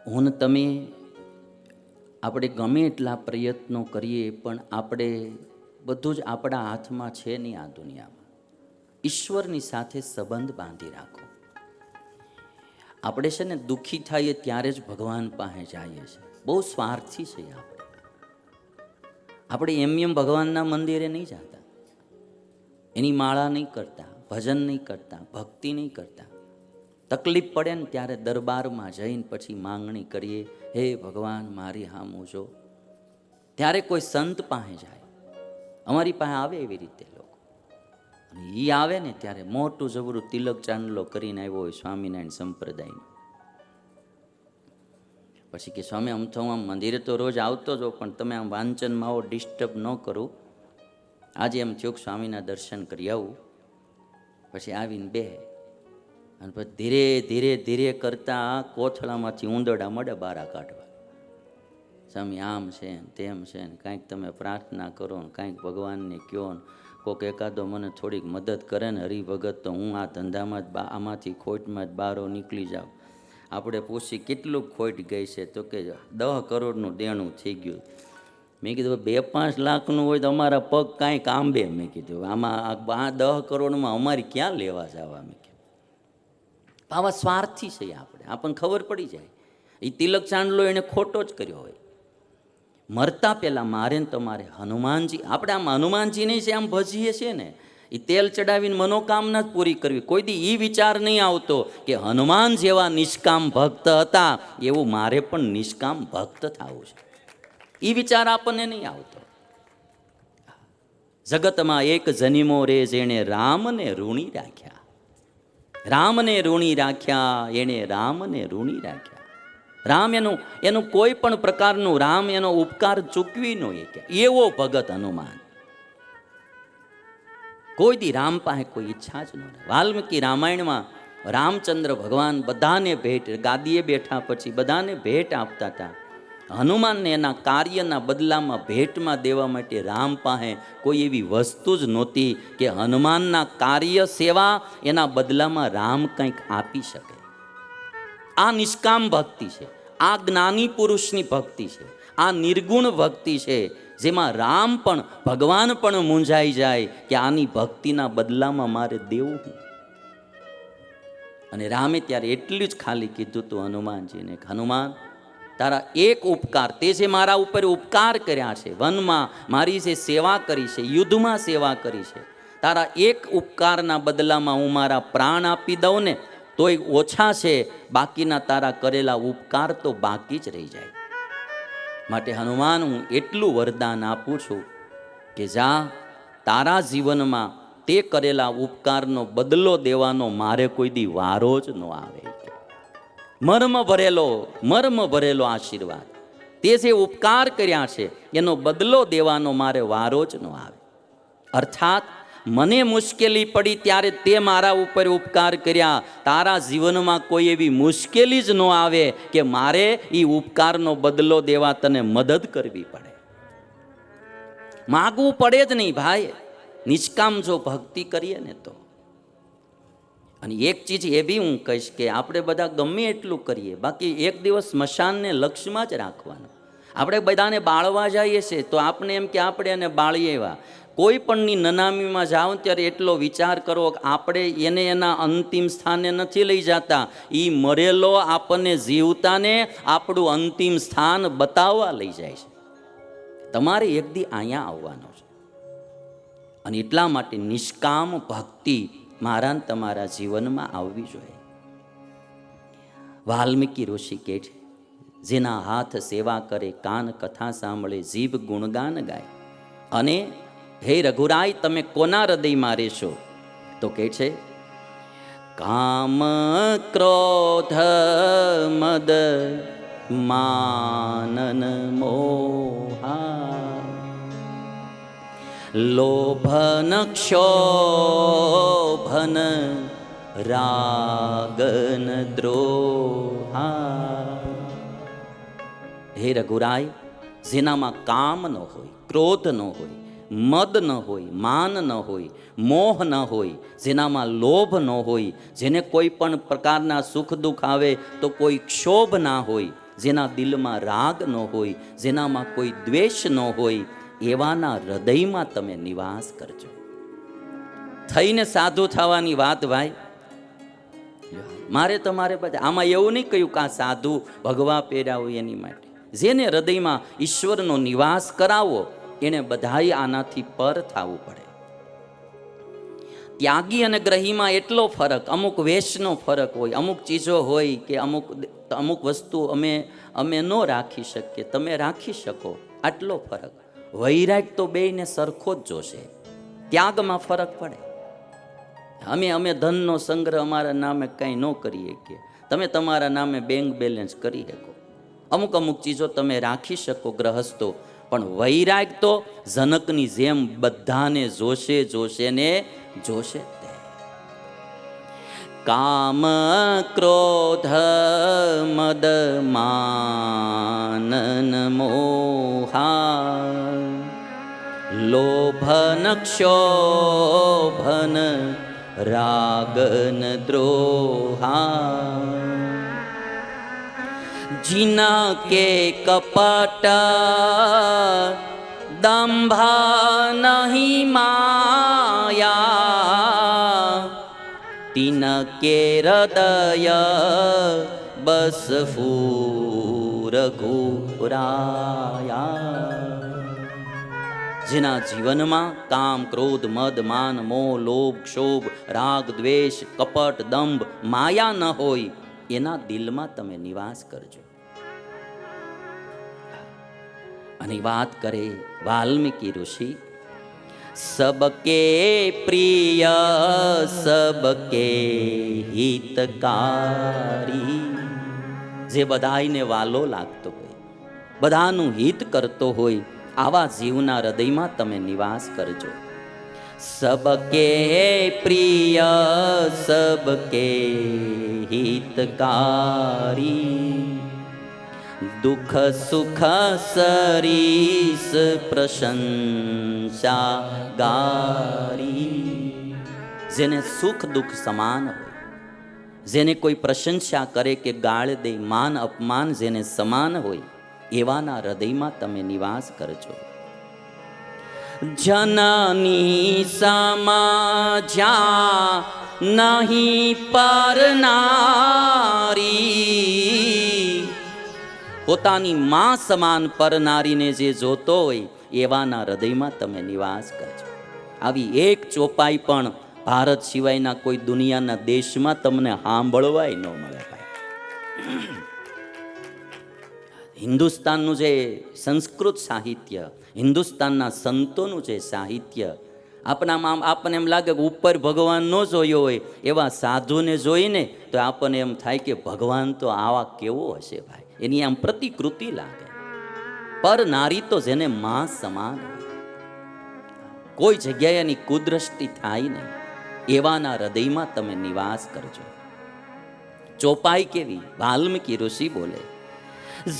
હું ને તમે આપણે ગમે એટલા પ્રયત્નો કરીએ પણ આપણે બધું જ આપણા હાથમાં છે નહીં. આ દુનિયામાં ઈશ્વરની સાથે સંબંધ બાંધી રાખો. આપણે છે ને દુઃખી થઈએ ત્યારે જ ભગવાન પાસે જઈએ છીએ. બહુ સ્વાર્થી છે આપણે એમ ભગવાનના મંદિરે નહીં જતા, એની માળા નહીં કરતા, ભજન નહીં કરતા, ભક્તિ નહીં કરતા. તકલીફ પડે ને ત્યારે દરબારમાં જઈને પછી માંગણી કરીએ, હે ભગવાન મારી હામું જો. ત્યારે કોઈ સંત પાસે જાય, અમારી પાસે આવે એવી રીતે લોકો. અને એ આવે ને ત્યારે મોટું જબરું તિલક ચાંદલો કરીને આવ્યો હોય સ્વામિનારાયણ સંપ્રદાયનો. પછી કે સ્વામી આમ તો આમ મંદિરે તો રોજ આવતો જ પણ તમે આમ વાંચનમાં આવો ડિસ્ટર્બ ન કરું. આજે એમ થયું કે સ્વામીના દર્શન કરી આવું. પછી આવીને બે અને પછી ધીરે ધીરે ધીરે કરતા કોથળામાંથી ઊંદરડા મળે બારા કાઢવા. સ્વામી આમ છે ને તેમ છે ને કાંઈક તમે પ્રાર્થના કરો ને કાંઈક ભગવાનને કહો ને કોઈક એકાદો મને થોડીક મદદ કરે ને હરિભગત તો હું આ ધંધામાં જ આમાંથી ખોટમાં જ બહાર નીકળી જાઉં. આપણે પૂછી કેટલું ખોટ ગઈ છે તો કે 10 કરોડનું દેણું થઈ ગયું. મેં કીધું 2-5 લાખનું હોય તો અમારા પગ કાંઈ કાંબે. મેં કીધું આમાં આ 10 કરોડમાં અમારી ક્યાં લેવા જવા. મેં કીધું આવા સ્વાર્થી છે આપણે, આપણને ખબર પડી જાય. એ તિલક ચાંદલો એને ખોટો જ કર્યો હોય. મરતા પહેલાં મારે ને તમારે હનુમાનજી, આપણે આમ હનુમાનજીને છે આમ ભજીએ છીએ ને, એ તેલ ચડાવીને મનોકામના જ પૂરી કરવી. કોઈ દી એ વિચાર નહીં આવતો કે હનુમાન જેવા નિષ્કામ ભક્ત હતા એવું મારે પણ નિષ્કામ ભક્ત થવું છે. એ વિચાર આપણને નહીં આવતો. જગતમાં એક જનીમો રે જેણે રામને ઋણી રાખ્યા, રામને ઋણી રાખ્યા, એણે રામને ઋણી રાખ્યા. રામ એનું કોઈ પણ પ્રકારનું રામ એનો ઉપકાર ચૂકવી ન શકે એવો ભગત હનુમાન. કોઈ દી રામ પાસે કોઈ ઈચ્છા જ ન રહે. વાલ્મીકી રામાયણમાં રામચંદ્ર ભગવાન બધાને ભેટ, ગાદીએ બેઠા પછી બધાને ભેટ આપતા હતા. હનુમાનને એના કાર્યના બદલામાં ભેટમાં દેવા માટે રામ પાસે કોઈ એવી વસ્તુ જ નહોતી કે હનુમાનના કાર્ય સેવા એના બદલામાં રામ કંઈક આપી શકે. આ નિષ્કામ ભક્તિ છે, આ જ્ઞાની પુરુષની ભક્તિ છે, આ નિર્ગુણ ભક્તિ છે, જેમાં રામ પણ ભગવાન પણ મૂંઝાઈ જાય કે આની ભક્તિના બદલામાં મારે દેવું. અને રામે ત્યારે એટલું જ ખાલી કીધું હતું હનુમાનજીને, હનુમાન તારા એક ઉપકાર, તે જે મારા ઉપર ઉપકાર કર્યા છે, વનમાં મારી જે સેવા કરી છે, યુદ્ધમાં સેવા કરી છે, તારા એક ઉપકારના બદલામાં હું મારા પ્રાણ આપી દઉં ને તોય ઓછા છે, બાકીના તારા કરેલા ઉપકાર તો બાકી જ રહી જાય. માટે હનુમાન હું એટલું વરદાન આપું છું કે જા તારા જીવનમાં તે કરેલા ઉપકારનો બદલો દેવાનો મારે કોઈ દી વારો જ ન આવે. મર્મ ભરેલો આશીર્વાદ, તે જે ઉપકાર કર્યા છે એનો બદલો દેવાનો મારે વારો જ ન આવે. અર્થાત મને મુશ્કેલી પડી ત્યારે તે મારા ઉપર ઉપકાર કર્યા, તારા જીવનમાં કોઈ એવી મુશ્કેલી જ ન આવે કે મારે એ ઉપકારનો બદલો દેવા તને મદદ કરવી પડે. માગવું પડે જ નહીં ભાઈ, નિષ્કામ જો ભક્તિ કરીએ ને તો. અને એક ચીજ એવી હું કહીશ કે આપણે બધા ગમે એટલું કરીએ, બાકી એક દિવસ સ્મશાનને લક્ષ્યમાં જ રાખવાનું. આપણે બધાને બાળવા જઈએ છીએ તો આપણે એમ કે આપણે એને બાળીએ એવા. કોઈ પણની નનામીમાં જાઓ ત્યારે એટલો વિચાર કરો કે આપણે એને એના અંતિમ સ્થાને નથી લઈ જતા, એ મરેલો આપણને જીવતાને આપણું અંતિમ સ્થાન બતાવવા લઈ જાય છે. તમારે એક દી અહીંયા આવવાનો છે. અને એટલા માટે નિષ્કામ ભક્તિ મારા તમારા જીવનમાં આવવી જોઈએ. વાલ્મીકી ઋષિ કહે છે, જેના હાથ સેવા કરે, કાન કથા સાંભળે, જીભ ગુણગાન ગાય. અને હે રઘુરાય તમે કોના હૃદયમાં રહેશો? તો કહે છે, કામ ક્રોધ મદ માનન મોહા, લોભન ક્ષોભન રાગન દ્રોહા. હે રઘુરાય, જેનામાં કામ ન હોય, ક્રોધ ન હોય, મદ ન હોય, માન ન હોય, મોહ ન હોય, જેનામાં લોભ ન હોય, જેને કોઈ પણ પ્રકારના સુખ દુઃખ આવે તો કોઈ ક્ષોભ ના હોય, જેના દિલમાં રાગ ન હોય, જેનામાં કોઈ દ્વેષ ન હોય, એવાના હૃદયમાં તમે નિવાસ કરજો. થઈને સાધુ થવાની વાત ભાઈ, મારે તમારે બધા આમાં એવું નહીં કહ્યું કે આ સાધુ ભગવા પહેર્યા હોય એની માટે. જેને હૃદયમાં ઈશ્વરનો નિવાસ કરાવો એને બધાય આનાથી પર થવું પડે. ત્યાગી અને ગ્રહીમાં એટલો ફરક, અમુક વેશનો ફરક હોય, અમુક ચીજો હોય કે અમુક વસ્તુ અમે ન રાખી શકીએ, તમે રાખી શકો, આટલો ફરક. વૈરાગ તો બેયને સરખો જ જોશે, ત્યાગમાં ફરક પડે. અમે ધનનો સંગ્રહ અમારા નામે કંઈ ન કરીએ કે તમે તમારા નામે બેંક બેલેન્સ કરી શકો, અમુક ચીજો તમે રાખી શકો ગ્રહસ્થો, પણ વૈરાગ તો જનકની જેમ બધાને જોશે ને જોશે. કામ ક્રોધ મદ માનન મોહા લોભન ક્ષોભન રાગન દ્રોહા જીના કે કપટ દંભા નહીં માયા તીન કે હૃદય બસ ફૂર ઘુરાયા. જેના જીવનમાં કામ ક્રોધ મદ માન મોહ લોભ ક્ષોભ રાગ દ્વેષ કપટ દંભ માયા ન હોય, એના દિલમાં તમે નિવાસ કરજો. અને વાત કરે વાલ્મીકી ઋષિ, સબકે પ્રિય સબકે હિતકારી. જે બધાને વાલો લાગતો હોય, બધાનું હિત કરતો હોય, આવા જીવના હૃદયમાં તમે નિવાસ કરજો. સબકે પ્રિય સબકે હિતકારી દુઃખ સુખ સરીસ પ્રશંસા ગારી. જેને સુખ દુઃખ સમાન હોય, જેને કોઈ પ્રશંસા કરે કે ગાળ દે, માન અપમાન જેને સમાન હોય, એવાના હૃદયમાં તમે નિવાસ કરજો. જનની સમજ્યા નહીં પરનારી. પોતાની માં સમાન પરનારીને જે જોતો હોય, એવાના હૃદયમાં તમે નિવાસ કરજો. આવી એક ચોપાઈ પણ ભારત સિવાયના કોઈ દુનિયાના દેશમાં તમને સાંભળવાય ન મળે ભાઈ. હિન્દુસ્તાનનું જે સંસ્કૃત સાહિત્ય, હિન્દુસ્તાનના સંતોનું જે સાહિત્ય, આપણને એમ લાગે કે ઉપર ભગવાન ન જોયો હોય, એવા સાધુને જોઈને તો આપણને એમ થાય કે ભગવાન તો આવા કેવો હશે ભાઈ, એની આમ પ્રતિકૃતિ લાગે. પર નારી તો જેને માં સમાન હોય, કોઈ જગ્યાએ એની કુદ્રષ્ટિ થાય નહીં, એવાના હૃદયમાં તમે નિવાસ કરજો. ચોપાઈ કેવી? વાલ્મીકી ઋષિ બોલે,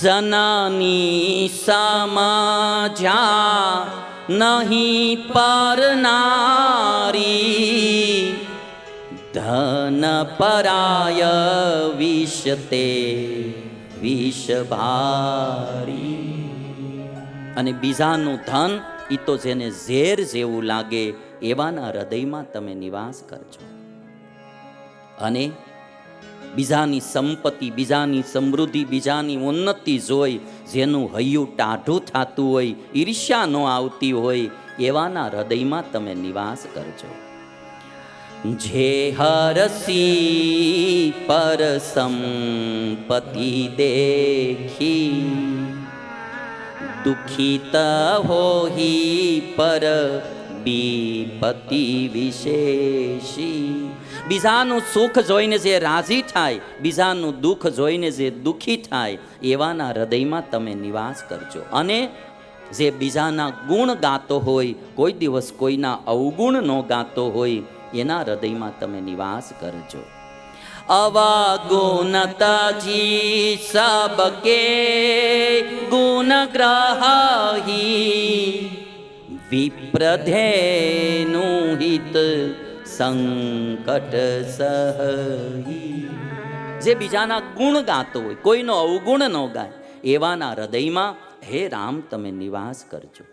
જનની સમજ્યા નહીં પરનારી ધન પરાય વિષતે વિષભારી. અને બીજાનું ધન એ તો જેને ઝેર જેવું લાગે, એવાના હૃદયમાં તમે નિવાસ કરજો. અને બીજાની સંપત્તિ, બીજાની સમૃદ્ધિ, બીજાની ઉન્નતિ જોઈ જેનું હૈયું ટાઢું થતું હોય, ઈર્ષ્યા ન આવતી હોય, એવાના હૃદયમાં તમે નિવાસ કરજો. જે હરસી પર સંપત્તિ દેખી દુખિત હોહી પર બીપતિ વિશેષી. બીજાનું સુખ જોઈને જે રાજી થાય, બીજાનું દુઃખ જોઈને જે દુઃખી થાય, એવાના હૃદયમાં તમે નિવાસ કરજો. અને જે બીજાના ગુણ ગાતો હોય, કોઈ દિવસ કોઈના અવગુણ ન ગાતો હોય, એના હૃદયમાં તમે નિવાસ કરજો. અવગુણતજી સબકે ગુણ ગ્રહી વિપ્રધેનું હિત સંકટ સહી. જે બીજાના ગુણ ગાતો હોય, કોઈનો અવગુણ ન ગાય, એવાના હૃદયમાં હે રામ તમે નિવાસ કરજો.